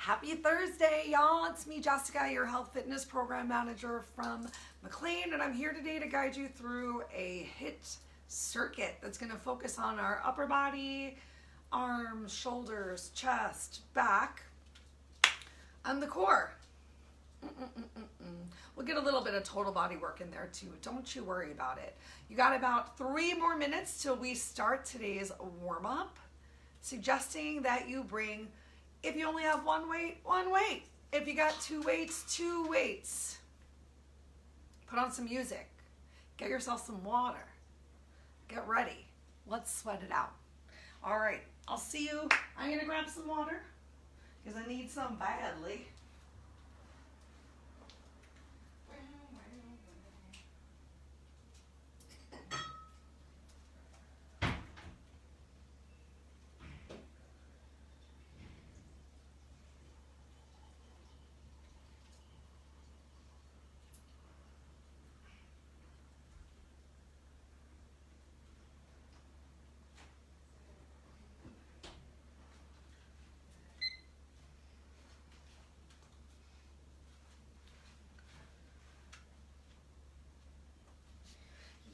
Happy Thursday, y'all. It's me, Jessica, your health fitness program manager from McLean, and I'm here today to guide you through a HIIT circuit that's going to focus on our upper body, arms, shoulders, chest, back, and the core. We'll get a little bit of total body work in there too. Don't you worry about it. You got about 3 more minutes till we start today's warm-up, suggesting that you bring, if you only have one weight, one weight. If you got 2 weights, 2 weights. Put on some music. Get yourself some water. Get ready. Let's sweat it out. All right, I'll see you. I'm gonna grab some water because I need some badly.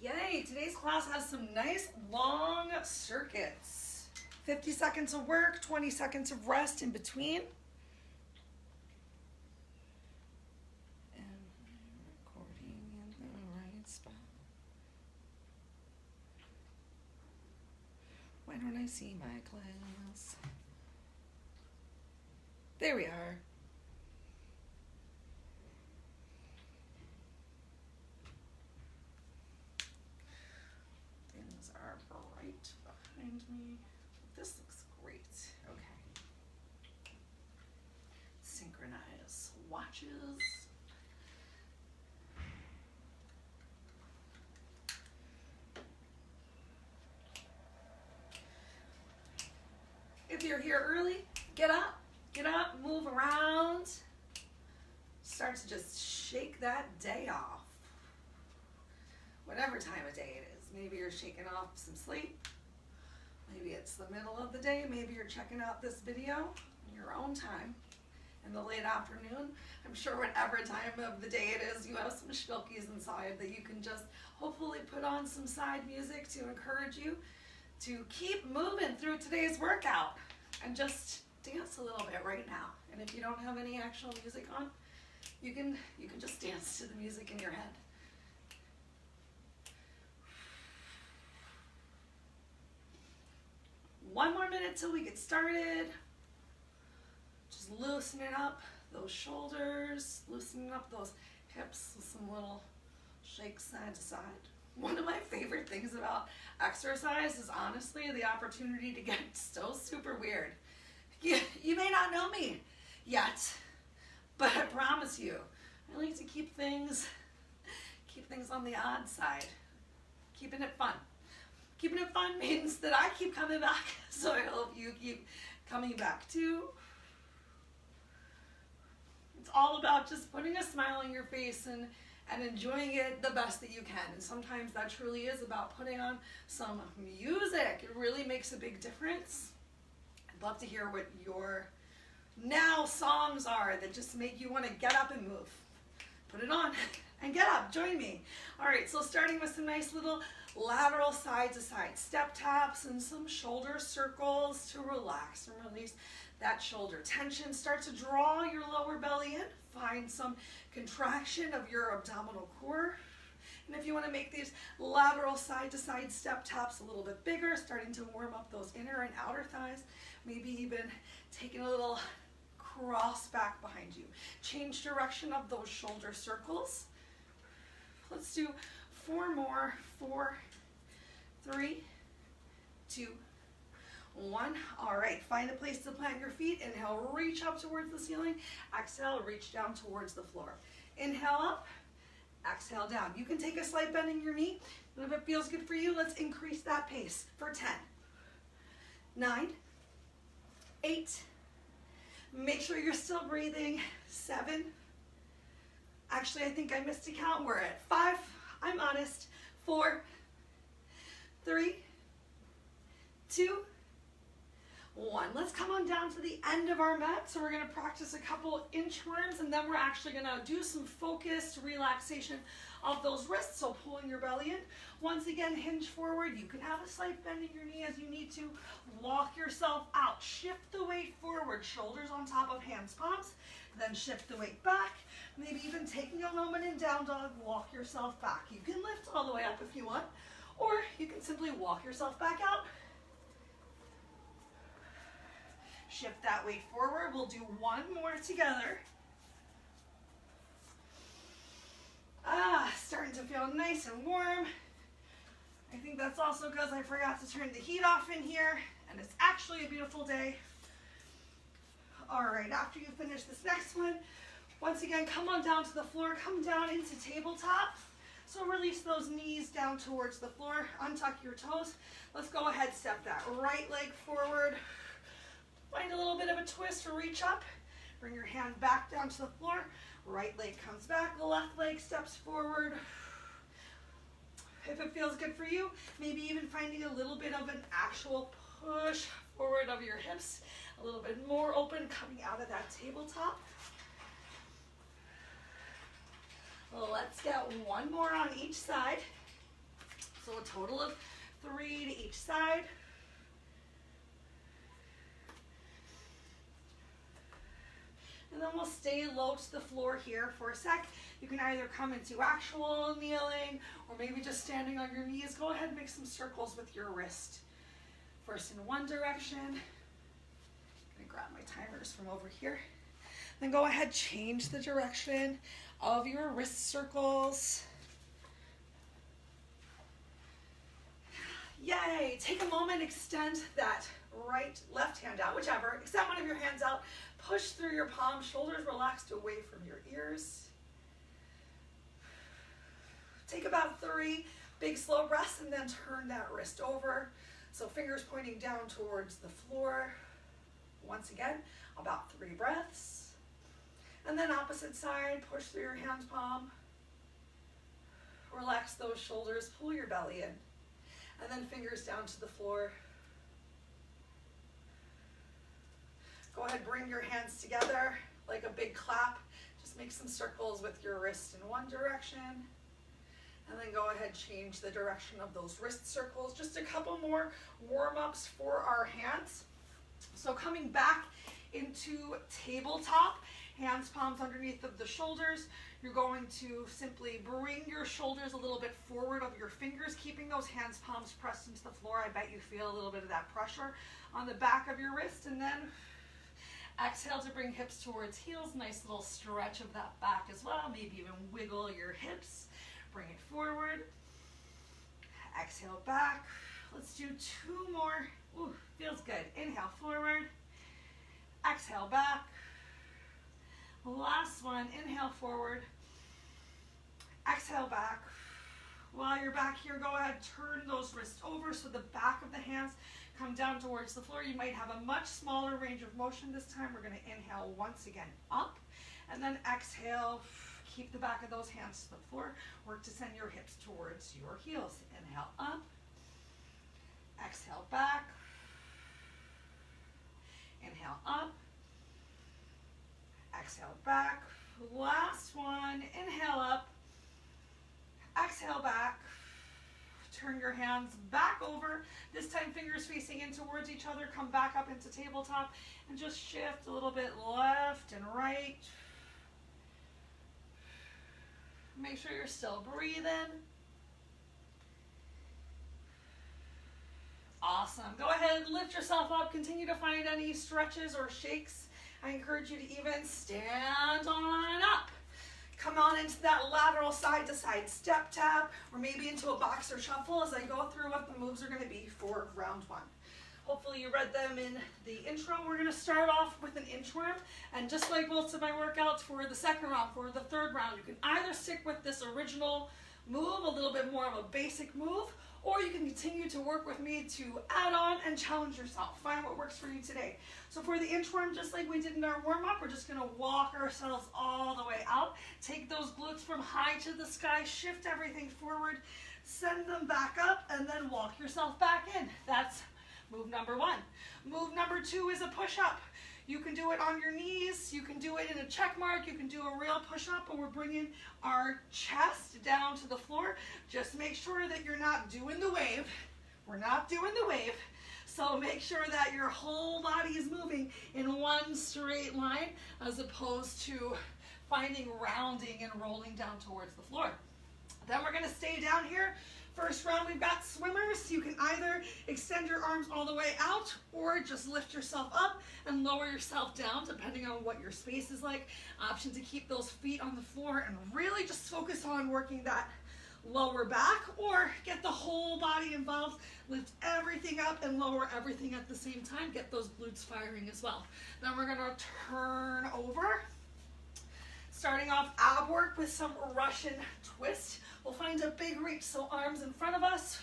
Yay, today's class has some nice long circuits. 50 seconds of work, 20 seconds of rest in between. And recording in the right spot. Why don't I see my class? There we are. Me. This looks great. Okay. Synchronize watches. If you're here early, get up, move around. Start to just shake that day off. Whatever time of day it is. Maybe you're shaking off some sleep. Maybe it's the middle of the day. Maybe you're checking out this video in your own time in the late afternoon. I'm sure whatever time of the day it is, you have some schvilkies inside that you can just hopefully put on some side music to encourage you to keep moving through today's workout and just dance a little bit right now. And if you don't have any actual music on, you can just dance to the music in your head. One more minute till we get started. Just loosening up those shoulders, loosening up those hips with some little shakes side to side. One of my favorite things about exercise is honestly the opportunity to get so super weird. You may not know me yet, but I promise you, I like to keep things on the odd side, keeping it fun. Keeping it fun means that I keep coming back, so I hope you keep coming back too. It's all about just putting a smile on your face and enjoying it the best that you can. And sometimes that truly is about putting on some music. It really makes a big difference. I'd love to hear what your now songs are that just make you want to get up and move. Put it on and get up, join me. All right, so starting with some nice little lateral side to side step taps and some shoulder circles to relax and release that shoulder tension. Start to draw your lower belly in. Find some contraction of your abdominal core. And if you want to make these lateral side to side step taps a little bit bigger, starting to warm up those inner and outer thighs, maybe even taking a little cross back behind you. Change direction of those shoulder circles. Let's do 4 more. 4, 3, 2, 1. All right, find a place to plant your feet. Inhale, reach up towards the ceiling. Exhale, reach down towards the floor. Inhale up, exhale down. You can take a slight bend in your knee, but if it feels good for you, let's increase that pace for 10, 9, 8. Make sure you're still breathing. 7. Actually, I think I missed a count. We're at 5. I'm honest. 4, 3, 2, 1. Let's come on down to the end of our mat. So we're going to practice a couple inchworms, and then we're actually going to do some focused relaxation of those wrists. So pulling your belly in. Once again, hinge forward. You can have a slight bend in your knee as you need to. Walk yourself out. Shift the weight forward. Shoulders on top of hands, palms. Then shift the weight back. Maybe even taking a moment in down dog. Walk yourself back. You can lift all the way up if you want, or you can simply walk yourself back out. Shift that weight forward. We'll do one more together. Starting to feel nice and warm. I think that's also because I forgot to turn the heat off in here, and it's actually a beautiful day. All right, after you finish this next one, once again, come on down to the floor, come down into tabletop. So release those knees down towards the floor, untuck your toes. Let's go ahead, step that right leg forward. Find a little bit of a twist or reach up. Bring your hand back down to the floor. Right leg comes back, the left leg steps forward. If it feels good for you, maybe even finding a little bit of an actual push forward of your hips, a little bit more open coming out of that tabletop. Let's get one more on each side. So a total of 3 to each side. And then we'll stay low to the floor here for a sec. You can either come into actual kneeling or maybe just standing on your knees. Go ahead and make some circles with your wrist. First in one direction. I'm gonna grab my timers from over here. Then go ahead, change the direction of your wrist circles. Yay! Take a moment, extend that right, left hand out, whichever. Extend one of your hands out. Push through your palms, shoulders relaxed away from your ears. Take about 3 big slow breaths and then turn that wrist over. So fingers pointing down towards the floor. Once again, about 3 breaths. And then opposite side, push through your hands palm. Relax those shoulders, pull your belly in. And then fingers down to the floor. Go ahead, bring your hands together like a big clap. Just make some circles with your wrist in one direction. And then go ahead, change the direction of those wrist circles. Just a couple more warm-ups for our hands. So coming back into tabletop, hands, palms underneath of the shoulders. You're going to simply bring your shoulders a little bit forward of your fingers, keeping those hands, palms pressed into the floor. I bet you feel a little bit of that pressure on the back of your wrist. And then exhale to bring hips towards heels. Nice little stretch of that back as well. Maybe even wiggle your hips. Bring it forward. Exhale back. Let's do 2 more. Ooh, feels good. Inhale forward. Exhale back. Last one. Inhale forward. Exhale back. While you're back here, go ahead, turn those wrists over so the back of the hands come down towards the floor. You might have a much smaller range of motion this time. We're going to inhale once again up, and then exhale. Keep the back of those hands to the floor. Work to send your hips towards your heels. Inhale up. Exhale back. Inhale up. Exhale back. Last one. Inhale up. Exhale back. Turn your hands back over. This time fingers facing in towards each other. Come back up into tabletop and just shift a little bit left and right. Make sure you're still breathing. Awesome. Go ahead, lift yourself up. Continue to find any stretches or shakes. I encourage you to even stand on up. Come on into that lateral side to side step tap, or maybe into a boxer shuffle as I go through what the moves are going to be for round 1. Hopefully you read them in the intro. We're going to start off with an inchworm, and just like most of my workouts for the second round, for the third round, you can either stick with this original move, a little bit more of a basic move, or you can continue to work with me to add on and challenge yourself. Find what works for you today. So for the inchworm, just like we did in our warm-up, we're just gonna walk ourselves all the way out. Take those glutes from high to the sky, shift everything forward, send them back up, and then walk yourself back in. That's Move number one. Move number two is a push-up. You can do it on your knees, you can do it in a check mark, you can do a real push-up, and we're bringing our chest down to the floor. Just make sure that you're not doing the wave. We're not doing the wave. So make sure that your whole body is moving in one straight line as opposed to finding rounding and rolling down towards the floor. Then we're gonna stay down here. First round, we've got swimmers. You can either extend your arms all the way out or just lift yourself up and lower yourself down depending on what your space is like. Option to keep those feet on the floor and really just focus on working that lower back, or get the whole body involved, lift everything up and lower everything at the same time. Get those glutes firing as well. Then we're gonna turn over. Starting off ab work with some Russian twist. We'll find a big reach, so arms in front of us,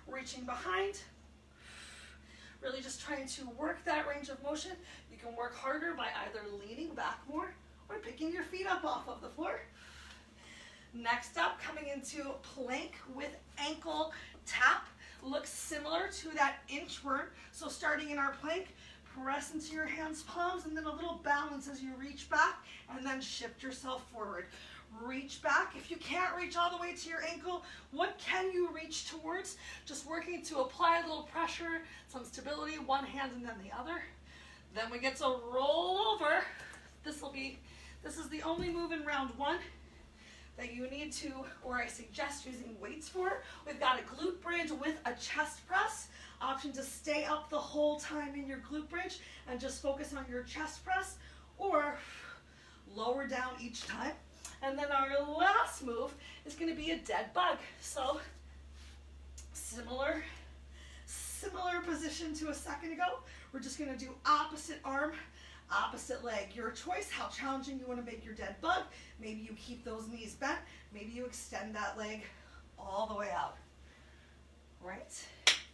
reaching behind. Really just trying to work that range of motion. You can work harder by either leaning back more or picking your feet up off of the floor. Next up, coming into plank with ankle tap. Looks similar to that inchworm. So starting in our plank, press into your hands palms and then a little balance as you reach back and then shift yourself forward. Reach back. If you can't reach all the way to your ankle, what can you reach towards? Just working to apply a little pressure, some stability, one hand and then the other. Then we get to roll over. This is the only move in round one that you need to, or I suggest using weights for. We've got a glute bridge with a chest press. Option to stay up the whole time in your glute bridge and just focus on your chest press, or lower down each time. And then our last move is going to be a dead bug. So similar position to a second ago. We're just going to do opposite arm, opposite leg. Your choice, how challenging you want to make your dead bug. Maybe you keep those knees bent. Maybe you extend that leg all the way out. Right?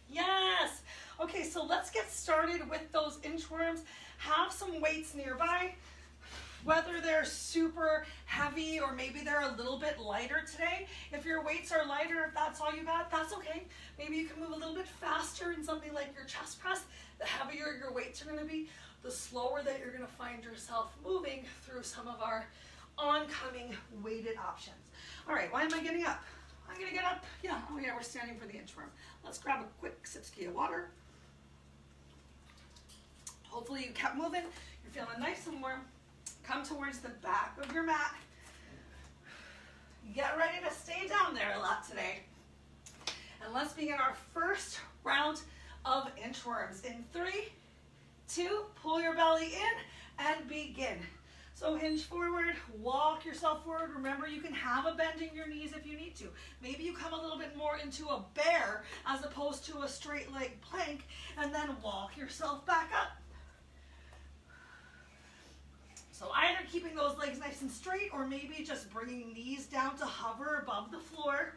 Yes. Okay, so let's get started with those inchworms. Have some weights nearby. Whether they're super heavy or maybe they're a little bit lighter today. If your weights are lighter, if that's all you got, that's okay. Maybe you can move a little bit faster in something like your chest press. The heavier your weights are going to be, the slower that you're going to find yourself moving through some of our oncoming weighted options. All right, why am I getting up? I'm going to get up. Yeah, oh yeah, we're standing for the inchworm. Let's grab a quick sipski of water. Hopefully you kept moving. You're feeling nice and warm. Come towards the back of your mat. Get ready to stay down there a lot today. And let's begin our first round of inchworms. In 3, 2, pull your belly in and begin. So hinge forward, walk yourself forward. Remember, you can have a bend in your knees if you need to. Maybe you come a little bit more into a bear as opposed to a straight leg plank, and then walk yourself back up. So either keeping those legs nice and straight, or maybe just bringing knees down to hover above the floor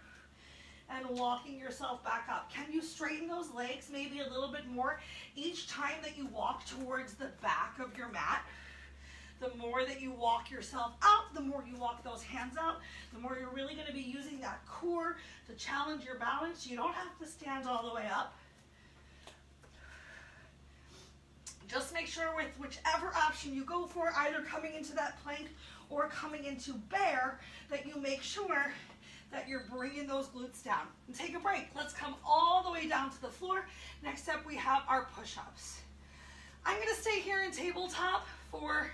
and walking yourself back up. Can you straighten those legs maybe a little bit more each time that you walk towards the back of your mat? The more that you walk yourself out, the more you walk those hands out, the more you're really going to be using that core to challenge your balance. You don't have to stand all the way up. Just make sure with whichever option you go for, either coming into that plank or coming into bear, that you make sure that you're bringing those glutes down. And take a break. Let's come all the way down to the floor. Next up, we have our push-ups. I'm going to stay here in tabletop for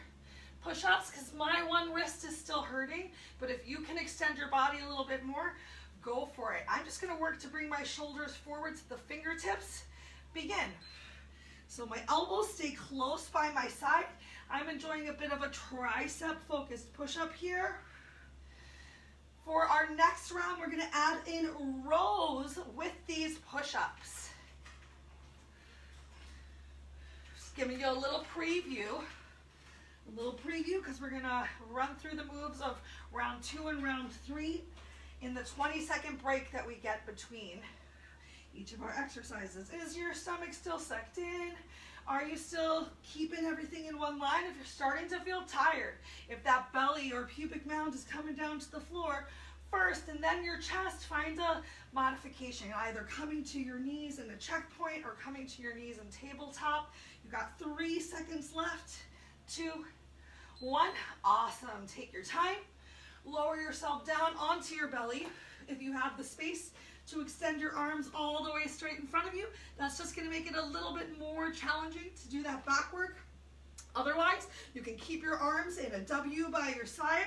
push-ups because my one wrist is still hurting, but if you can extend your body a little bit more, go for it. I'm just going to work to bring my shoulders forward to the fingertips. Begin. So my elbows stay close by my side. I'm enjoying a bit of a tricep focused push-up here. For our next round, we're going to add in rows with these push-ups. Just giving you a little preview because we're going to run through the moves of round 2 and round 3 in the 20-second break that we get between each of our exercises. Is your stomach still sucked in? Are you still keeping everything in one line? If you're starting to feel tired, if that belly or pubic mound is coming down to the floor, first, and then your chest. Find a modification, either coming to your knees in a checkpoint or coming to your knees in tabletop. You got 3 seconds left. 2, 1. Awesome. Take your time. Lower yourself down onto your belly. If you have the space to extend your arms all the way straight in front of you, that's just going to make it a little bit more challenging to do that back work. Otherwise, you can keep your arms in a W by your side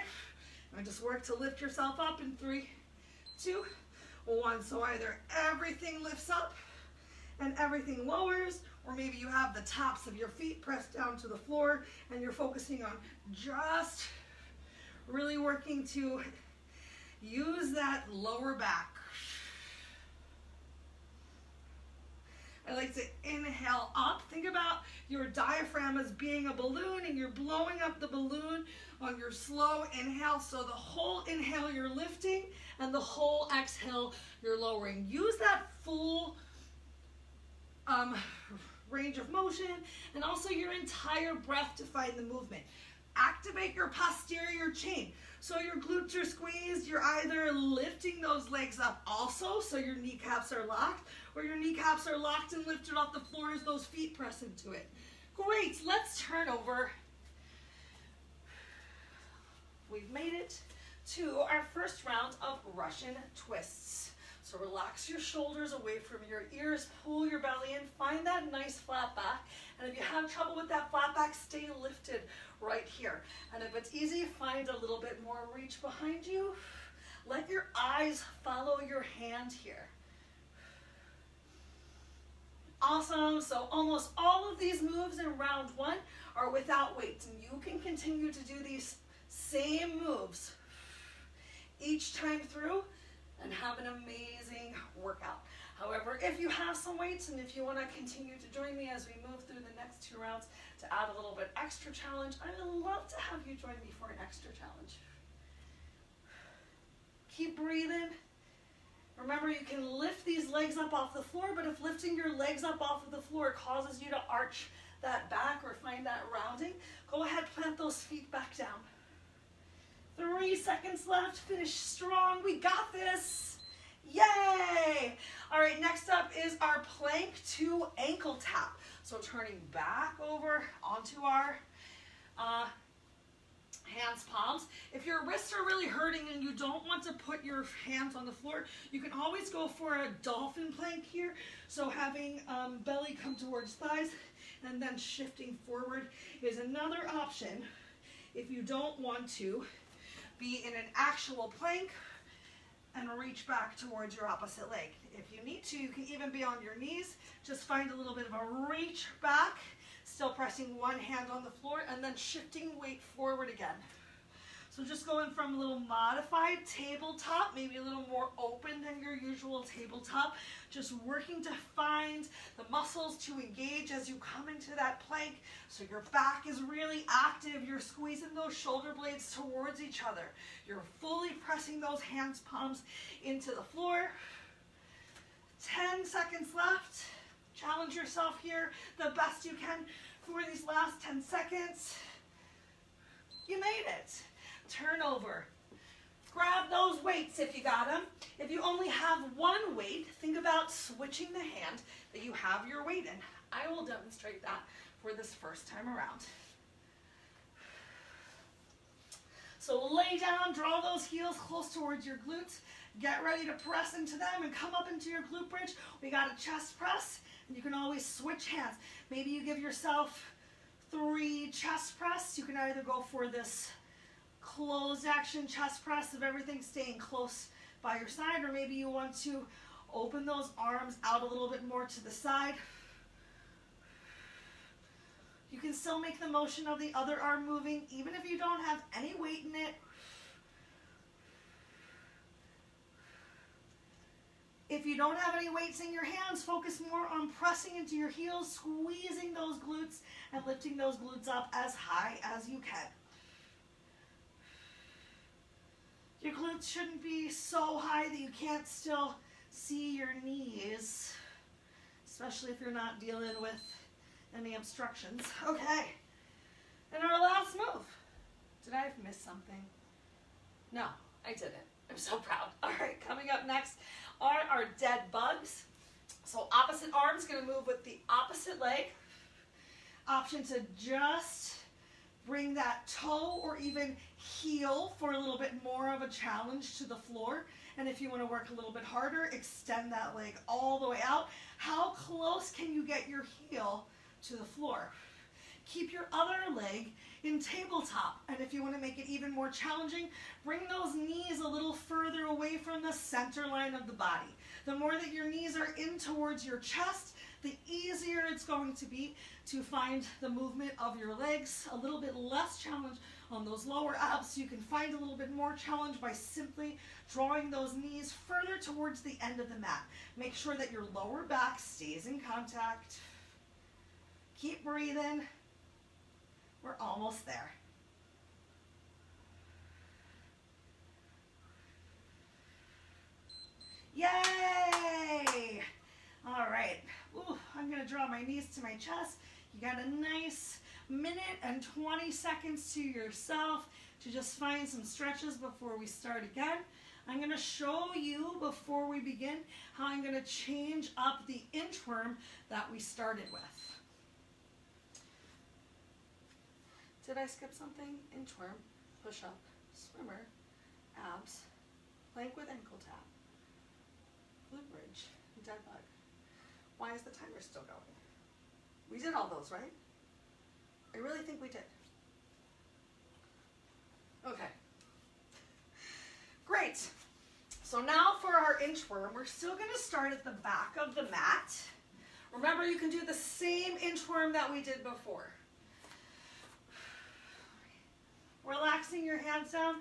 and just work to lift yourself up in 3, 2, 1. So either everything lifts up and everything lowers, or maybe you have the tops of your feet pressed down to the floor and you're focusing on just really working to use that lower back. I like to inhale up. Think about your diaphragm as being a balloon, and you're blowing up the balloon on your slow inhale. So the whole inhale you're lifting, and the whole exhale you're lowering. Use that full range of motion, and also your entire breath to find the movement. Activate your posterior chain. So your glutes are squeezed, you're either lifting those legs up also, so your kneecaps are locked, or your kneecaps are locked and lifted off the floor as those feet press into it. Great, let's turn over. We've made it to our first round of Russian twists. So relax your shoulders away from your ears, pull your belly in, find that nice flat back. And if you have trouble with that flat back, stay lifted right here. And if it's easy, find a little bit more reach behind you. Let your eyes follow your hand here. Awesome. So almost all of these moves in round 1 are without weights, and you can continue to do these same moves each time through and have an amazing workout. However, if you have some weights and if you want to continue to join me as we move through the next 2 rounds to add a little bit extra challenge, I would love to have you join me for an extra challenge. Keep breathing. Remember, you can lift these legs up off the floor, but if lifting your legs up off of the floor causes you to arch that back or find that rounding, go ahead, plant those feet back down. 3 seconds left. Finish strong. We got this. Yay! All right, next up is our plank to ankle tap. So turning back over onto our hands, palms. If your wrists are really hurting and you don't want to put your hands on the floor, you can always go for a dolphin plank here. So having belly come towards thighs and then shifting forward is another option if you don't want to be in an actual plank and reach back towards your opposite leg. If you need to, you can even be on your knees. Just find a little bit of a reach back, still pressing one hand on the floor and then shifting weight forward again. So just going from a little modified tabletop, maybe a little more open than your usual tabletop, just working to find the muscles to engage as you come into that plank. So your back is really active. You're squeezing those shoulder blades towards each other. You're fully pressing those hands, palms into the floor. 10 seconds left. Challenge yourself here the best you can for these last 10 seconds. You made it. Turn over. Grab those weights if you got them. If you only have one weight, think about switching the hand that you have your weight in. I will demonstrate that for this first time around. So lay down, draw those heels close towards your glutes. Get ready to press into them and come up into your glute bridge. We got a chest press, and you can always switch hands. Maybe you give yourself 3 chest press. You can either go for this closed action chest press of everything staying close by your side, or maybe you want to open those arms out a little bit more to the side. You can still make the motion of the other arm moving even if you don't have any weight in it. If you don't have any weights in your hands, focus more on pressing into your heels, squeezing those glutes and lifting those glutes up as high as you can. Your glutes shouldn't be so high that you can't still see your knees, especially if you're not dealing with any obstructions. Okay, and our last move. Did I miss something? No, I didn't. I'm so proud. All right, coming up next are our dead bugs. So opposite arm's gonna move with the opposite leg. Option to just bring that toe or even heel for a little bit more of a challenge to the floor. And if you want to work a little bit harder, extend that leg all the way out. How close can you get your heel to the floor? Keep your other leg in tabletop. And if you want to make it even more challenging, bring those knees a little further away from the center line of the body. The more that your knees are in towards your chest, the easier it's going to be to find the movement of your legs. A little bit less challenge on those lower abs. You can find a little bit more challenge by simply drawing those knees further towards the end of the mat. Make sure that your lower back stays in contact. Keep breathing. We're almost there. Yay! All right. Ooh, I'm going to draw my knees to my chest. You got a nice minute and 20 seconds to yourself to just find some stretches before we start again. I'm going to show you before we begin how I'm going to change up the inchworm that we started with. Did I skip something? Inchworm, push-up, swimmer, abs, plank with ankle tap, glute bridge, dead bug. Why is the timer still going? We did all those, right? I really think we did. Okay. Great. So now for our inchworm, we're still going to start at the back of the mat. Remember, you can do the same inchworm that we did before. Relaxing your hands down,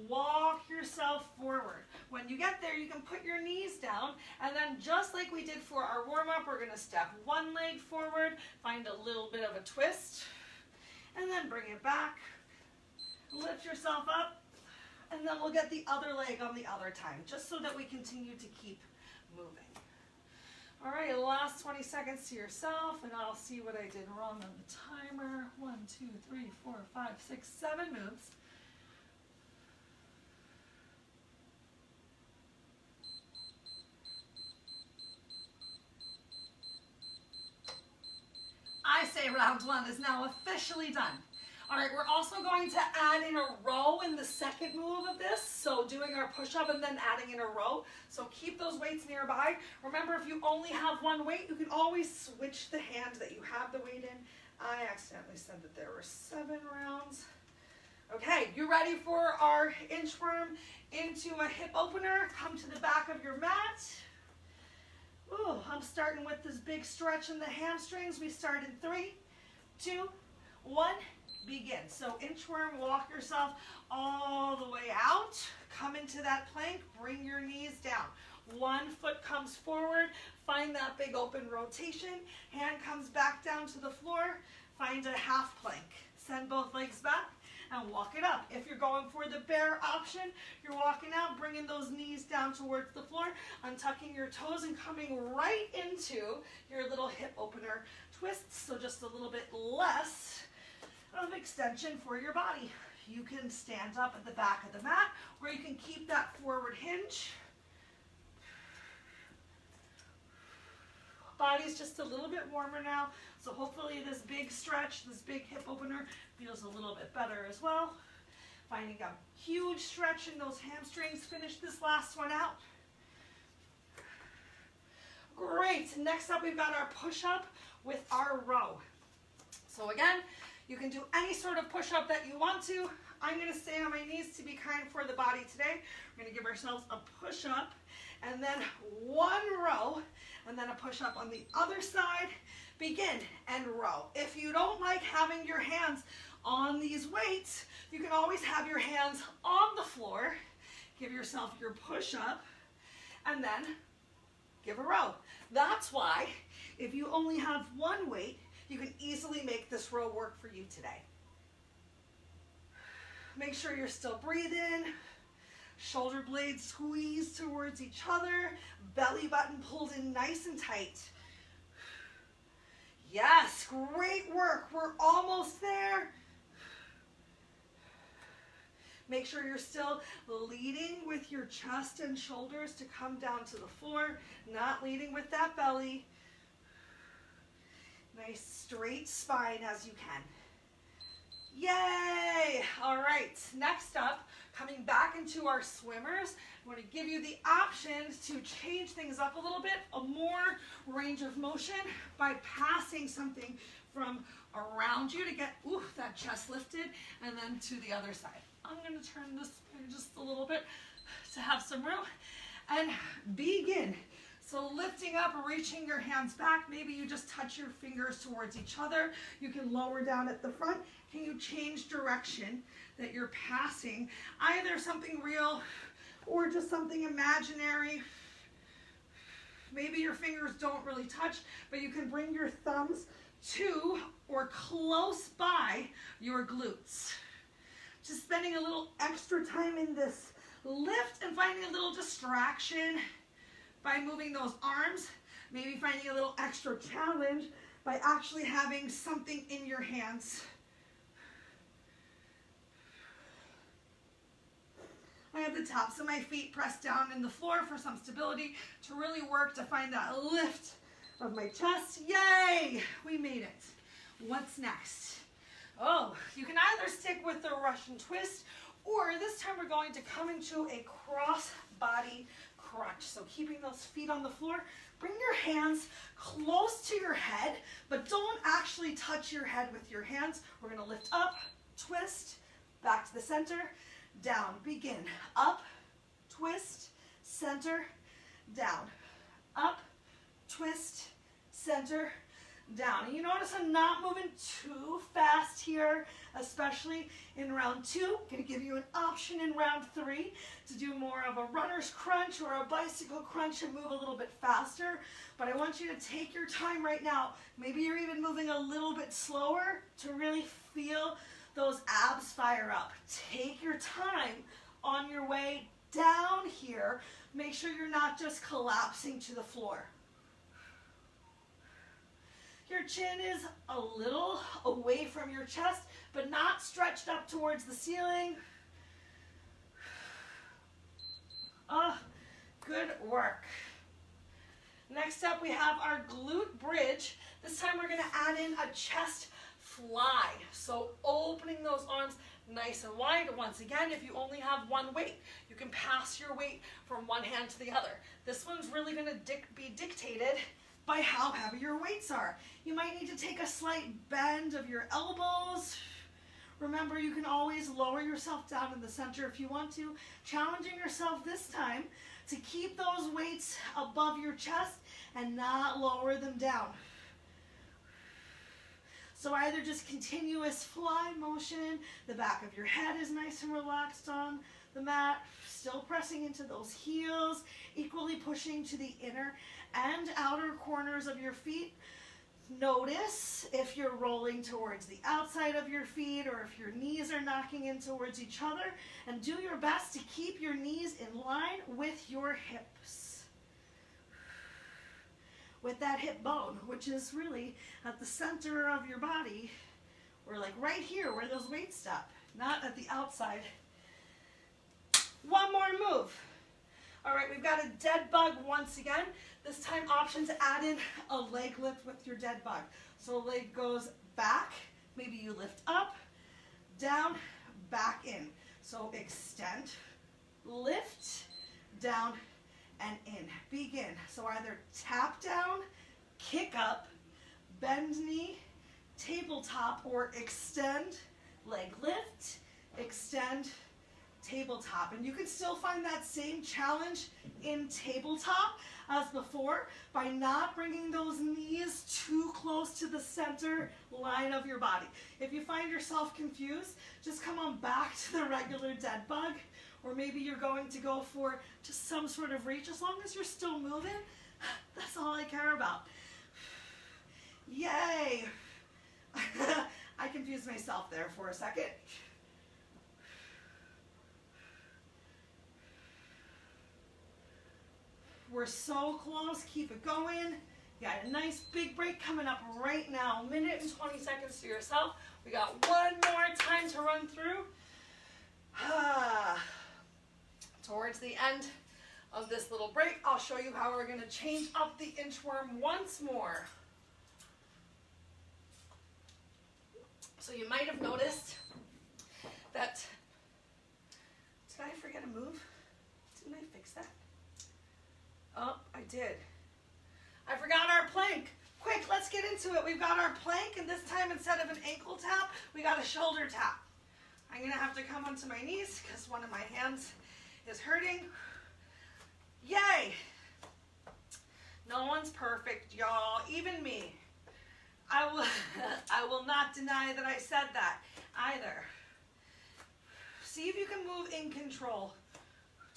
walk yourself forward. When you get there, you can put your knees down, and then just like we did for our warm-up, we're going to step one leg forward, find a little bit of a twist, and then bring it back. Lift yourself up, and then we'll get the other leg on the other time, just so that we continue to keep moving. All right, last 20 seconds to yourself, and I'll see what I did wrong on the timer. 1, 2, 3, 4, 5, 6, 7 moves. I say round one is now officially done. All right, we're also going to add in a row in the second move of this. So doing our push-up and then adding in a row. So keep those weights nearby. Remember, if you only have one weight, you can always switch the hand that you have the weight in. I accidentally said that there were 7 rounds. Okay, you ready for our inchworm into a hip opener? Come to the back of your mat. Ooh, I'm starting with this big stretch in the hamstrings. We start in 3, 2, 1. Begin. So inchworm, walk yourself all the way out. Come into that plank, bring your knees down. One foot comes forward, find that big open rotation. Hand comes back down to the floor, find a half plank. Send both legs back and walk it up. If you're going for the bear option, you're walking out, bringing those knees down towards the floor, untucking your toes and coming right into your little hip opener twists. So just a little bit less of extension for your body. You can stand up at the back of the mat, or you can keep that forward hinge. Body's just a little bit warmer now, so hopefully this big stretch, this big hip opener feels a little bit better as well. Finding a huge stretch in those hamstrings. Finish this last one out. Great. Next up, we've got our push-up with our row. So again, you can do any sort of push-up that you want to. I'm going to stay on my knees to be kind for the body today. We're going to give ourselves a push-up and then one row and then a push-up on the other side. Begin and row. If you don't like having your hands on these weights, you can always have your hands on the floor. Give yourself your push-up and then give a row. That's why if you only have one weight, you can easily make this row work for you today. Make sure you're still breathing. Shoulder blades squeeze towards each other. Belly button pulled in nice and tight. Yes, great work. We're almost there. Make sure you're still leading with your chest and shoulders to come down to the floor, not leading with that belly. Nice straight spine as you can. Yay! All right, next up, coming back into our swimmers, I'm going to give you the option to change things up a little bit, a more range of motion by passing something from around you to get that chest lifted, and then to the other side. I'm going to turn this just a little bit to have some room and begin. So lifting up, reaching your hands back. Maybe you just touch your fingers towards each other. You can lower down at the front. Can you change direction that you're passing? Either something real or just something imaginary. Maybe your fingers don't really touch, but you can bring your thumbs to or close by your glutes. Just spending a little extra time in this lift and finding a little distraction by moving those arms. Maybe finding a little extra challenge by actually having something in your hands. I have the tops of my feet pressed down in the floor for some stability to really work to find that lift of my chest. Yay! We made it. What's next? Oh, you can either stick with the Russian twist, or this time we're going to come into a cross body crunch. So keeping those feet on the floor, bring your hands close to your head, but don't actually touch your head with your hands. We're going to lift up, twist, back to the center, down. Begin. Up, twist, center, down. Up, twist, center, down. And you notice I'm not moving too fast here, especially in round 2. Going to give you an option in round 3 to do more of a runner's crunch or a bicycle crunch and move a little bit faster. But I want you to take your time right now. Maybe you're even moving a little bit slower to really feel those abs fire up. Take your time on your way down here. Make sure you're not just collapsing to the floor. Your chin is a little away from your chest, but not stretched up towards the ceiling. Good work. Next up, we have our glute bridge. This time we're going to add in a chest fly. So opening those arms nice and wide. Once again, if you only have one weight, you can pass your weight from one hand to the other. This one's really going to be dictated by how heavy your weights are. You might need to take a slight bend of your elbows. Remember, you can always lower yourself down in the center if you want to, challenging yourself this time to keep those weights above your chest and not lower them down. So either just continuous fly motion, the back of your head is nice and relaxed on the mat, still pressing into those heels, equally pushing to the inner and outer corners of your feet. Notice if you're rolling towards the outside of your feet or if your knees are knocking in towards each other, and do your best to keep your knees in line with your hips. With that hip bone, which is really at the center of your body, or like right here where those weights stop, not at the outside. One more move. All right, we've got a dead bug once again. This time option to add in a leg lift with your dead bug. So leg goes back, maybe you lift up, down, back in. So extend, lift, down, and in. Begin. So either tap down, kick up, bend knee, tabletop, or extend, leg lift, extend, tabletop. And you can still find that same challenge in tabletop as before by not bringing those knees too close to the center line of your body. If you find yourself confused, just come on back to the regular dead bug, or maybe you're going to go for just some sort of reach. As long as you're still moving, that's all I care about. Yay! I confused myself there for a second. We're so close. Keep it going. You got a nice big break coming up right now. 1 minute and 20 seconds to yourself. We got one more time to run through. Towards the end of this little break, I'll show you how we're going to change up the inchworm once more. So you might have noticed that, did I forget a move? Didn't I fix that? Oh, I did. I forgot our plank. Quick, let's get into it. We've got our plank, and this time instead of an ankle tap, we got a shoulder tap. I'm gonna have to come onto my knees because one of my hands is hurting. Yay! No one's perfect, y'all, even me. I will not deny that I said that either. See if you can move in control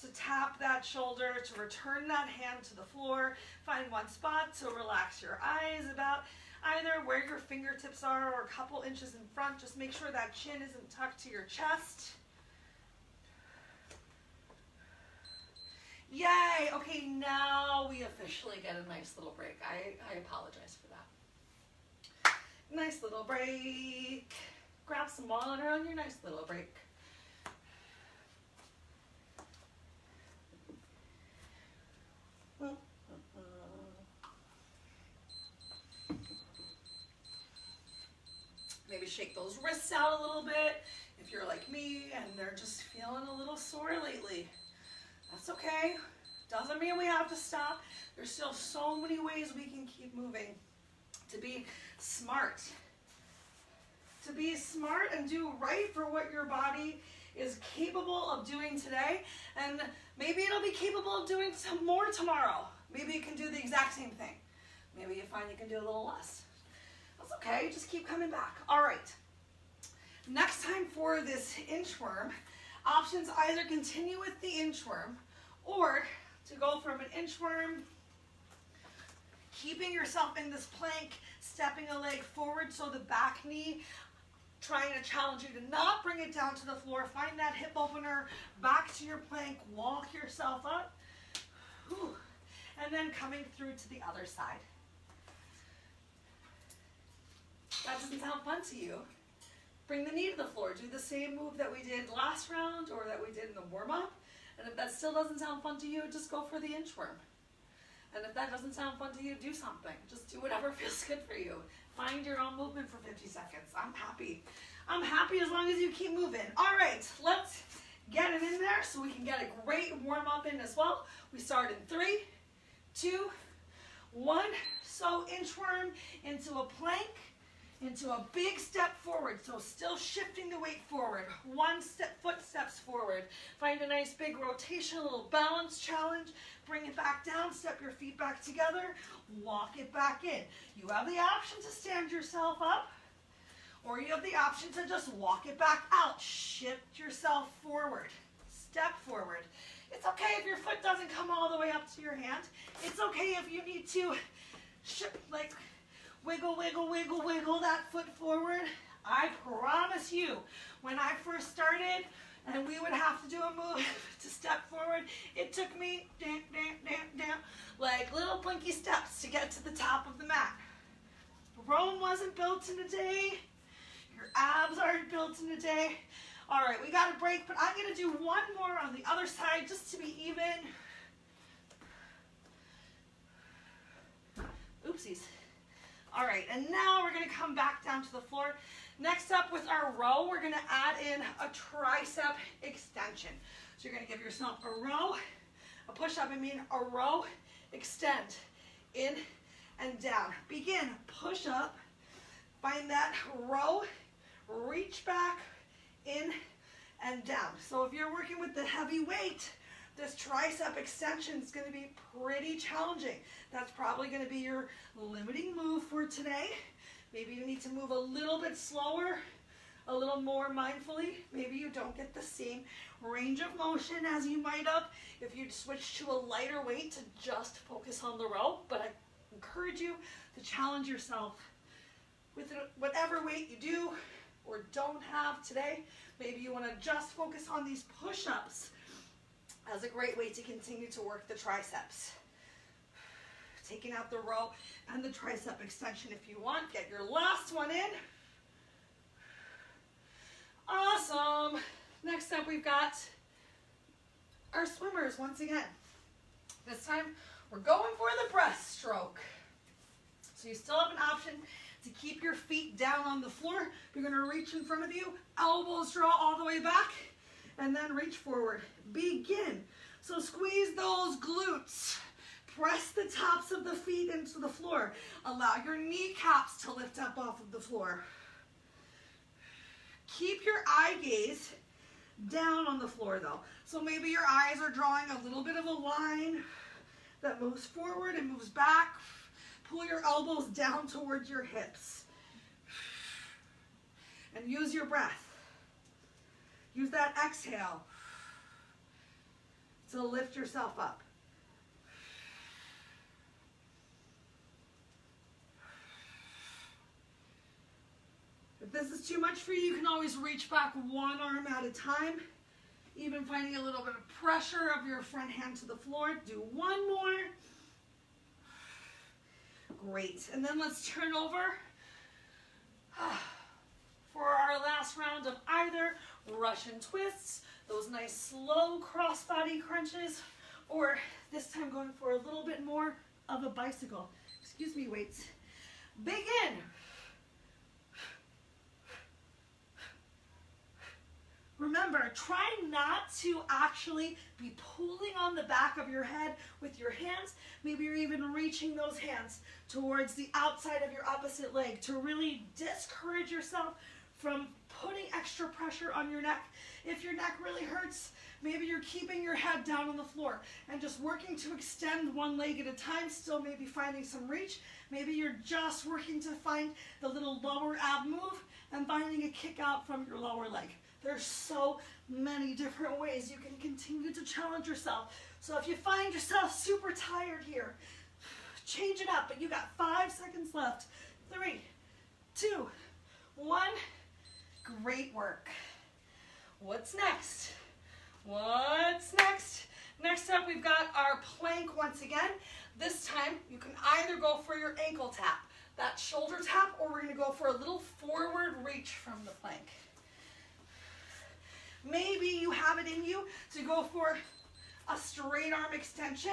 to tap that shoulder, to return that hand to the floor. Find one spot to relax your eyes about either where your fingertips are or a couple inches in front. Just make sure that chin isn't tucked to your chest. Yay! Okay, now we officially get a nice little break. I apologize for that. Nice little break. Grab some water on your nice little break. Maybe shake those wrists out a little bit if you're like me and they're just feeling a little sore lately. That's okay. Doesn't mean we have to stop. There's still so many ways we can keep moving. To be smart. To be smart and do right for what your body is capable of doing today, and maybe it'll be capable of doing some more tomorrow. Maybe you can do the exact same thing. Maybe you find you can do a little less. That's okay, just keep coming back. All right, next time for this inchworm, options either continue with the inchworm or to go from an inchworm, keeping yourself in this plank, stepping a leg forward so the back knee, trying to challenge you to not bring it down to the floor. Find that hip opener, back to your plank, walk yourself up. Whew. And then coming through to the other side. That doesn't sound fun to you. Bring the knee to the floor. Do the same move that we did last round or that we did in the warm-up. And if that still doesn't sound fun to you, just go for the inchworm. And if that doesn't sound fun to you, do something. Just do whatever feels good for you. Find your own movement for 50 seconds. I'm happy. I'm happy as long as you keep moving. All right, let's get it in there so we can get a great warm up in as well. We start in 3, 2, 1. So inchworm into a plank, into a big step forward. So still shifting the weight forward. Foot steps forward. Find a nice big rotation, a little balance challenge. Bring it back down, step your feet back together, walk it back in. You have the option to stand yourself up, or you have the option to just walk it back out. Shift yourself forward, step forward. It's okay if your foot doesn't come all the way up to your hand. It's okay if you need to like wiggle, wiggle, wiggle, wiggle that foot forward. I promise you, when I first started, and we would have to do a move to step forward, it took me like little blinky steps to get to the top of the mat. Rome wasn't built in a day. Your abs aren't built in a day. All right, we got a break, but I'm gonna do one more on the other side just to be even. Oopsies. All right, and now we're gonna come back down to the floor. Next up with our row, we're gonna add in a tricep extension. So you're gonna give yourself a row, a push-up, a row, extend, in and down. Begin, push up, find that row, reach back, in and down. So if you're working with the heavy weight, this tricep extension is gonna be pretty challenging. That's probably gonna be your limiting move for today. Maybe you need to move a little bit slower, a little more mindfully. Maybe you don't get the same range of motion as you might have if you'd switch to a lighter weight to just focus on the row. But I encourage you to challenge yourself with whatever weight you do or don't have today. Maybe you want to just focus on these push-ups as a great way to continue to work the triceps. Taking out the row and the tricep extension if you want. Get your last one in. Awesome. Next up up we've got our swimmers once again. This time we're going for the breaststroke. So you still have an option to keep your feet down on the floor. You're going to reach in front of you, elbows draw all the way back, and then reach forward. Begin. So squeeze those glutes. Press the tops of the feet into the floor. Allow your kneecaps to lift up off of the floor. Keep your eye gaze down on the floor though. So maybe your eyes are drawing a little bit of a line that moves forward and moves back. Pull your elbows down towards your hips. And use your breath. Use that exhale to lift yourself up. If this is too much for you, you can always reach back one arm at a time. Even finding a little bit of pressure of your front hand to the floor. Do one more. Great. And then let's turn over for our last round of either Russian twists, those nice slow cross-body crunches, or this time going for a little bit more of a bicycle. Excuse me, weights. Begin. Remember, try not to actually be pulling on the back of your head with your hands. Maybe you're even reaching those hands towards the outside of your opposite leg to really discourage yourself from putting extra pressure on your neck. If your neck really hurts, maybe you're keeping your head down on the floor and just working to extend one leg at a time, still maybe finding some reach. Maybe you're just working to find the little lower ab move and finding a kick out from your lower leg. There's so many different ways you can continue to challenge yourself. So if you find yourself super tired here, change it up, but you got 5 seconds left. 3, 2, 1. Great work. What's next? What's next? Next up, we've got our plank once again. This time, you can either go for your ankle tap, that shoulder tap, or we're gonna go for a little forward reach from the plank. Maybe you have it in you to go for a straight arm extension.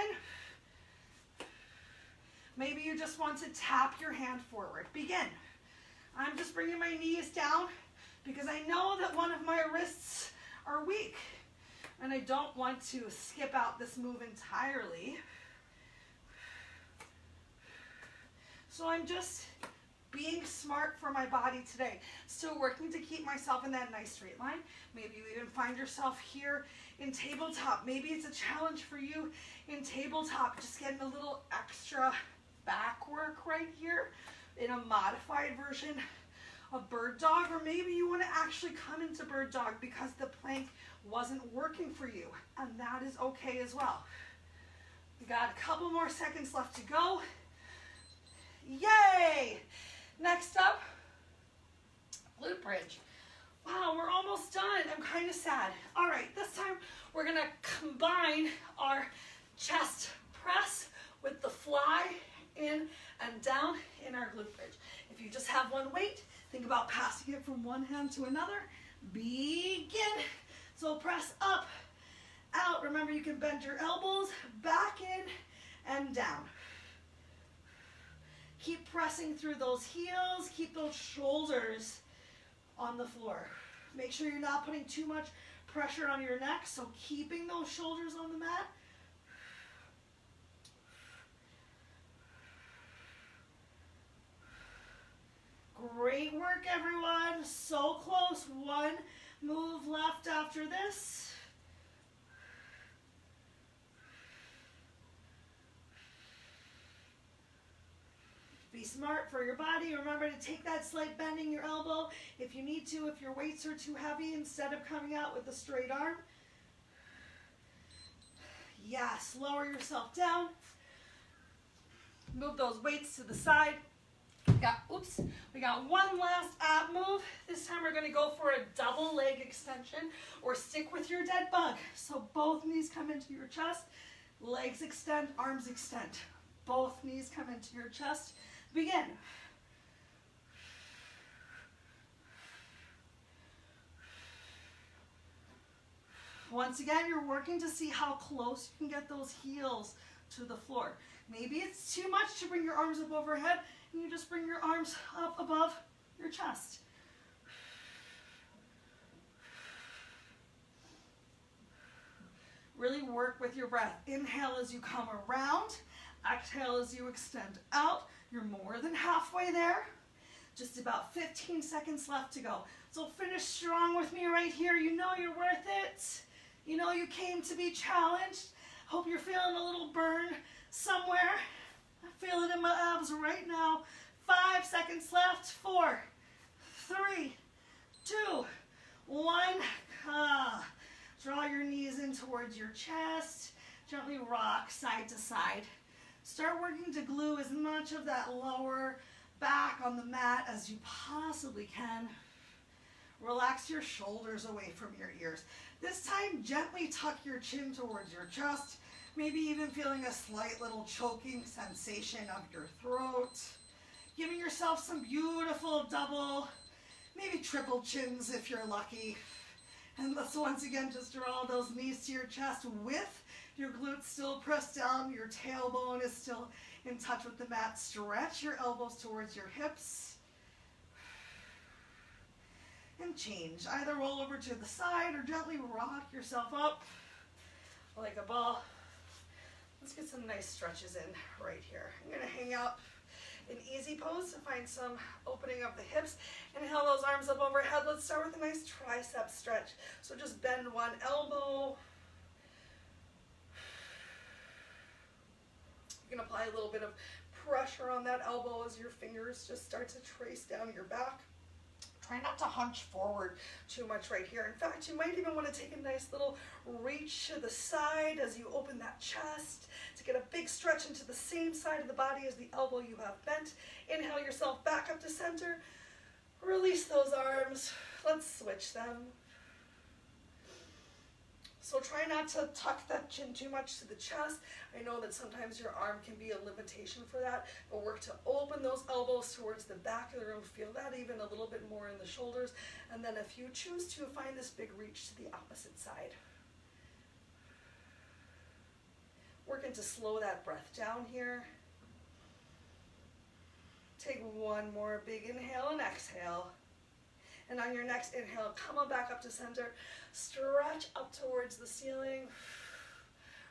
Maybe you just want to tap your hand forward. Begin. I'm just bringing my knees down because I know that one of my wrists are weak and I don't want to skip out this move entirely. So I'm just being smart for my body today. Still working to keep myself in that nice straight line. Maybe you even find yourself here in tabletop. Maybe it's a challenge for you in tabletop, just getting a little extra back work right here in a modified version of bird dog. Or maybe you want to actually come into bird dog because the plank wasn't working for you, and that is okay as well. We got a couple more seconds left to go. Yay! Next up, glute bridge. Wow, we're almost done. I'm kind of sad. All right, this time we're gonna combine our chest press with the fly in and down in our glute bridge. If you just have one weight, think about passing it from one hand to another. Begin. So press up, out. Remember, you can bend your elbows back in and down. Keep pressing through those heels. Keep those shoulders on the floor. Make sure you're not putting too much pressure on your neck, so keeping those shoulders on the mat. Great work, everyone. So close. One move left after this. Be smart for your body. Remember to take that slight bend in your elbow if you need to, if your weights are too heavy, instead of coming out with a straight arm. Yes, lower yourself down. Move those weights to the side. We got one last ab move. This time we're gonna go for a double leg extension, or stick with your dead bug. So both knees come into your chest, legs extend, arms extend. Both knees come into your chest. Begin. once again, you're working to see how close you can get those heels to the floor. Maybe it's too much to bring your arms up overhead, and you just bring your arms up above your chest. Really work with your breath. Inhale as you come around. Exhale as you extend out. You're more than halfway there. Just about 15 seconds left to go. So finish strong with me right here. You know you're worth it. You know you came to be challenged. Hope you're feeling a little burn somewhere. I feel it in my abs right now. 5 seconds left. 4, 3, 2, 1. Draw your knees in towards your chest. Gently rock side to side. Start working to glue as much of that lower back on the mat as you possibly can. Relax your shoulders away from your ears. This time, gently tuck your chin towards your chest. Maybe even feeling a slight little choking sensation of your throat. Giving yourself some beautiful double, maybe triple chins if you're lucky. And let's once again just draw those knees to your chest with your glutes still pressed down. Your tailbone is still in touch with the mat. Stretch your elbows towards your hips. And change. Either roll over to the side or gently rock yourself up like a ball. Let's get some nice stretches in right here. I'm going to hang out in easy pose to find some opening of the hips. Inhale those arms up overhead. Let's start with a nice tricep stretch. So just bend one elbow. You can apply a little bit of pressure on that elbow as your fingers just start to trace down your back. Try not to hunch forward too much right here. In fact, you might even want to take a nice little reach to the side as you open that chest to get a big stretch into the same side of the body as the elbow you have bent. Inhale yourself back up to center. Release those arms. Let's switch them. So try not to tuck that chin too much to the chest. I know that sometimes your arm can be a limitation for that, but work to open those elbows towards the back of the room. Feel that even a little bit more in the shoulders. And then if you choose to, find this big reach to the opposite side. Working to slow that breath down here. Take one more big inhale and exhale. And on your next inhale, come on back up to center. Stretch up towards the ceiling.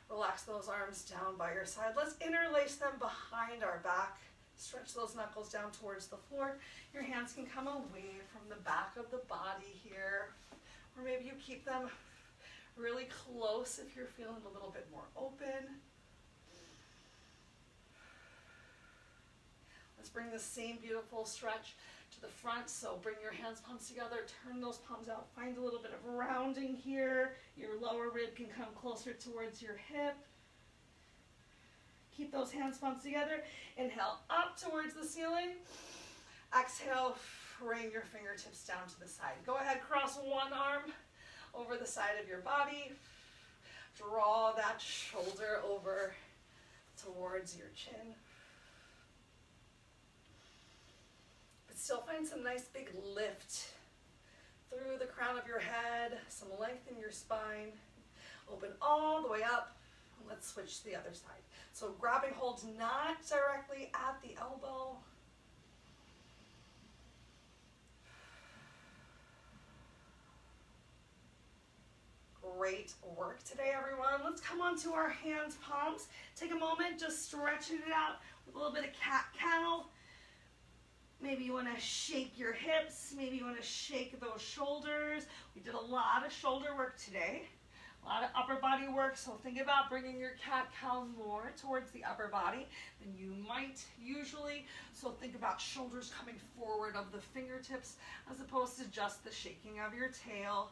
Relax those arms down by your side. Let's interlace them behind our back. Stretch those knuckles down towards the floor. Your hands can come away from the back of the body here. Or maybe you keep them really close if you're feeling a little bit more open. Let's bring the same beautiful stretch to the front. So bring your hands, palms together, turn those palms out, find a little bit of rounding here. Your lower rib can come closer towards your hip. Keep those hands, palms together. Inhale up towards the ceiling. Exhale, bring your fingertips down to the side. Go ahead, cross one arm over the side of your body. Draw that shoulder over towards your chin. Still find some nice big lift through the crown of your head, some length in your spine. Open all the way up. And let's switch to the other side. So grabbing holds not directly at the elbow. Great work today, everyone. Let's come onto our hands, palms. Take a moment, just stretching it out with a little bit of cat-cow. Maybe you want to shake your hips. Maybe you want to shake those shoulders. We did a lot of shoulder work today, a lot of upper body work. So think about bringing your cat-cow more towards the upper body than you might usually. So think about shoulders coming forward of the fingertips as opposed to just the shaking of your tail.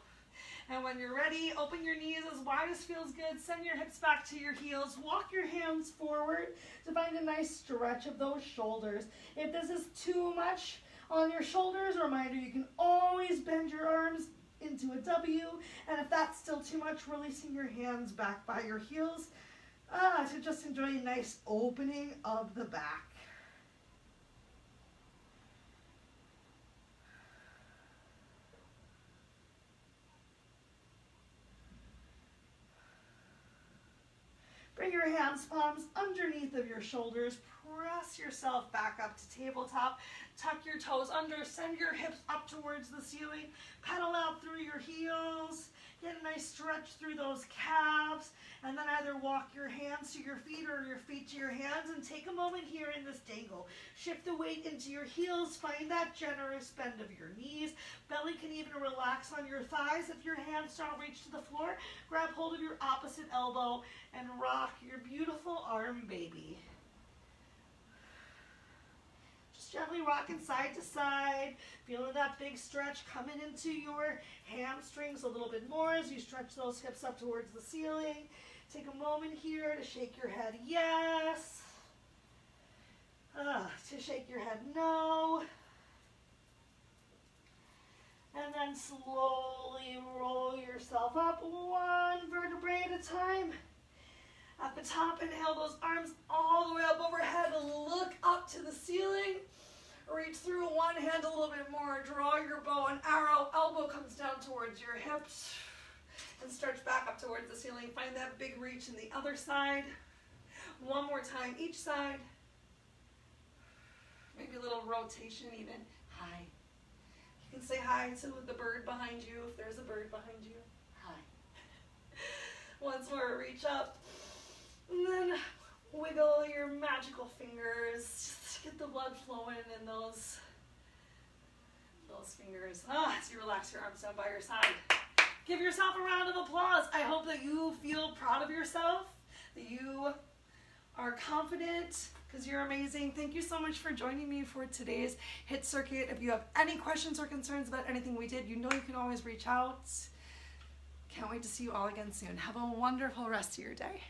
And when you're ready, open your knees as wide as feels good. Send your hips back to your heels. Walk your hands forward to find a nice stretch of those shoulders. If this is too much on your shoulders, a reminder, you can always bend your arms into a W. And if that's still too much, releasing your hands back by your heels to just enjoy a nice opening of the back. your hands, palms underneath of your shoulders. Press yourself back up to tabletop. Tuck your toes under. Send your hips up towards the ceiling. Pedal out through your heels. Get a nice stretch through those calves. And then either walk your hands to your feet or your feet to your hands and take a moment here in this dangle. Shift the weight into your heels. Find that generous bend of your knees. Belly can even relax on your thighs. If your hands don't reach to the floor, grab hold of your opposite elbow and rock your beautiful arm baby. Just gently rocking side to side, feeling that big stretch coming into your hamstrings a little bit more as you stretch those hips up towards the ceiling. Take a moment here to shake your head yes, to shake your head no, and then slowly roll yourself up one vertebrae at a time. At the top, inhale those arms all the way up overhead. Look up to the ceiling. Reach through one hand a little bit more. Draw your bow and arrow. Elbow comes down towards your hips. And stretch back up towards the ceiling. Find that big reach in the other side. One more time each side. Maybe a little rotation even. Hi. You can say hi to the bird behind you if there's a bird behind you. Hi. Once more, reach up. And then wiggle your magical fingers. Just get the blood flowing in those fingers. As you relax your arms down by your side. Give yourself a round of applause. I hope that you feel proud of yourself, that you are confident, because you're amazing. Thank you so much for joining me for today's HIIT Circuit. If you have any questions or concerns about anything we did, you know you can always reach out. Can't wait to see you all again soon. Have a wonderful rest of your day.